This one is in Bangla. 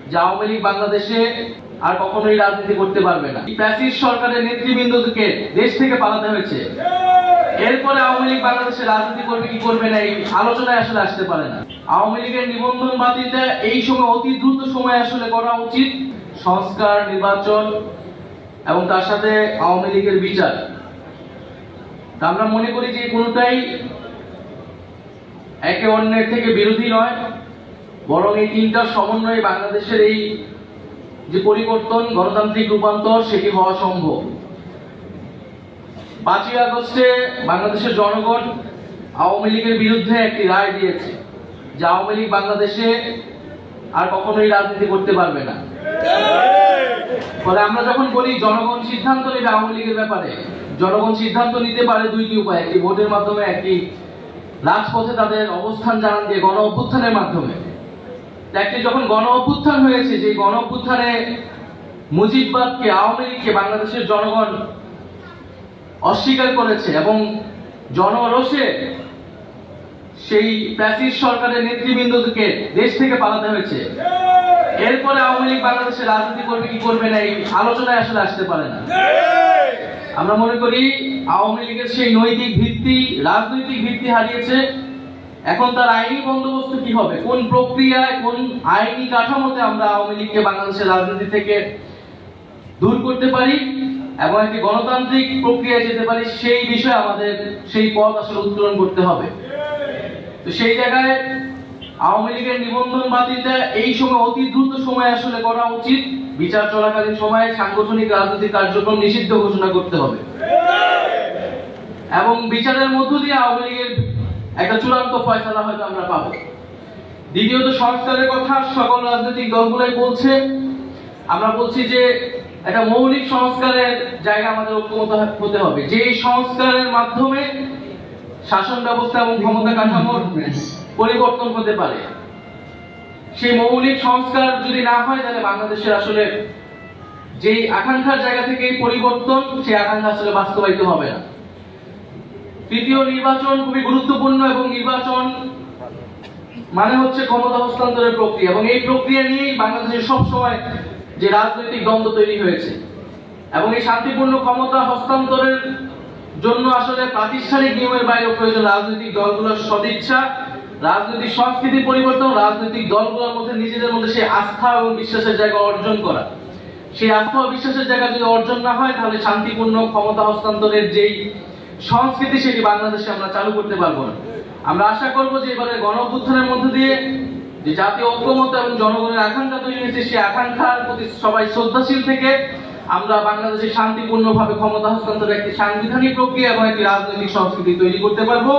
যে আওয়ামী লীগ বাংলাদেশে আর কখনোই রাজনীতি করতে পারবে না। ফ্যাসিস্ট সরকারের নেতৃবৃন্দকে দেশ থেকে পালাতে হয়েছে। এরপরে আওয়ামী লীগ বাংলাদেশে রাজনীতি করবে কি করবে না এই আলোচনায় আসলে আসতে পারে না। আওয়ামী লীগের নিবন্ধন বাতিলটা এই সময় অতি দ্রুত সময় আসলে করা উচিত। সংস্কার, নির্বাচন এবং তার সাথে আওয়ামী লীগের বিচার, আমরা মনে করি যে কোনোটাই একে অন্যের থেকে বিরোধী নয়, বরং এই তিনটার সমন্বয়ে বাংলাদেশের এই যে পরিবর্তন, গণতান্ত্রিক রূপান্তর, সেটি হওয়া সম্ভব। 5ই আগস্টে বাংলাদেশের জনগণ আওয়ামী লীগের বিরুদ্ধে একটি রায় দিয়েছে যে আওয়ামী লীগ বাংলাদেশে আর কখনোই রাজনীতি করতে পারবে না। ফলে আমরা যখন বলি জনগণ সিদ্ধান্ত নেবে আওয়ামী লীগের ব্যাপারে, জনগণ সিদ্ধান্ত নিতে পারে দুইটি উপায়, একটি ভোটের মাধ্যমে, একটি রাজপথে তাদের অবস্থান জানান দিয়ে গণ অভ্যুত্থানের মাধ্যমে। একটি যখন গণ অভ্যুত্থান হয়েছে, যে গণ অভ্যুত্থানে মুজিববাদকে, আওয়ামী লীগকে বাংলাদেশের জনগণ অস্বীকার করেছে এবং জনরোষে সেই ফ্যাসিস্ট সরকারের নেতৃবৃন্দকে দেশ থেকে পালাতে হয়েছে। এরপরে আওয়ামী লীগ বাংলাদেশে রাজনীতি করবে কি করবে না এই আলোচনায় আসলে আসতে পারে না। আমরা মনে করি আওয়ামী লীগের সেই নৈতিক ভিত্তি, রাজনৈতিক ভিত্তি হারিয়েছে। এখন তার আইনি বন্দোবস্ত কি হবে, কোন প্রক্রিয়ায়, কোন আইনি কাঠামোতে আমরা আওয়ামী লীগকে বাংলাদেশের রাজনীতি থেকে দূর করতে পারি এবং একটি গণতান্ত্রিক প্রক্রিয়ায় যেতে পারি, সেই বিষয়ে আমাদের সেই পথ আসলে উত্তোলন করতে হবে। তো সেই জায়গায় আওয়ামী লীগের নিবন্ধন বাতিলটা এই সময় অতি দ্রুত সময় আসলে করা উচিত। বিচার চলাকালীন সময়ে সাংগঠনিক রাজনৈতিক কার্যক্রম নিষিদ্ধ ঘোষণা করতে হবে এবং বিচারের মধ্য দিয়ে আওয়ামী লীগের একটা চূড়ান্ত ফয়সালা হয়তো আমরা পাবো। দ্বিতীয়ত, সংস্কারের কথা সকল রাজনৈতিক দলগুলোই বলছে। আমরা বলছি যে একটা মৌলিক সংস্কারের জায়গা আমাদের ঐক্যমত হতে হবে, যে সংস্কারের মাধ্যমে শাসন ব্যবস্থা এবং ক্ষমতা কাঠামোর পরিবর্তন হতে পারে। সেই মৌলিক সংস্কার যদি না হয়, তাহলে বাংলাদেশের আসলে যে আকাঙ্ক্ষার জায়গা থেকে পরিবর্তন, সেই আকাঙ্ক্ষা আসলে বাস্তবায়িত হবে না। তৃতীয়, নির্বাচন খুবই গুরুত্বপূর্ণ এবং নির্বাচন মানে হচ্ছে ক্ষমতা হস্তান্তরের প্রক্রিয়া এবং এই প্রক্রিয়া নিয়েই বাংলাদেশের সবসময় যে রাজনৈতিক দ্বন্দ্ব তৈরি হয়েছে এবং এই শান্তিপূর্ণ ক্ষমতা হস্তান্তরের জন্য আসলে প্রাতিষ্ঠানিক নিয়মের বাইরে প্রয়োজন রাজনৈতিক দলগুলোর সদিচ্ছা, রাজনৈতিক সংস্কৃতি পরিবর্তন, রাজনৈতিক দলগুলোর মধ্যে নিজেদের মধ্যে সেই আস্থা এবং বিশ্বাসের জায়গা অর্জন করা। সেই আস্থা ও বিশ্বাসের জায়গা যদি অর্জন না হয়, তাহলে শান্তিপূর্ণ ক্ষমতা হস্তান্তরের যেই সংস্কৃতি, সেটি বাংলাদেশে আমরা চালু করতে পারবো না। আমরা আশা করবো যে এবারে গণ অভ্যুত্থানের মধ্যে দিয়ে যে জাতীয় ঐক্যমত এবং জনগণের আকাঙ্ক্ষা তৈরি হয়েছে, সেই আকাঙ্ক্ষার প্রতি সবাই শ্রদ্ধাশীল থেকে আমরা বাংলাদেশে শান্তিপূর্ণভাবে ক্ষমতা হস্তান্তরের একটি সাংবিধানিক প্রক্রিয়া এবং একটি রাজনৈতিক সংস্কৃতি তৈরি করতে পারবো।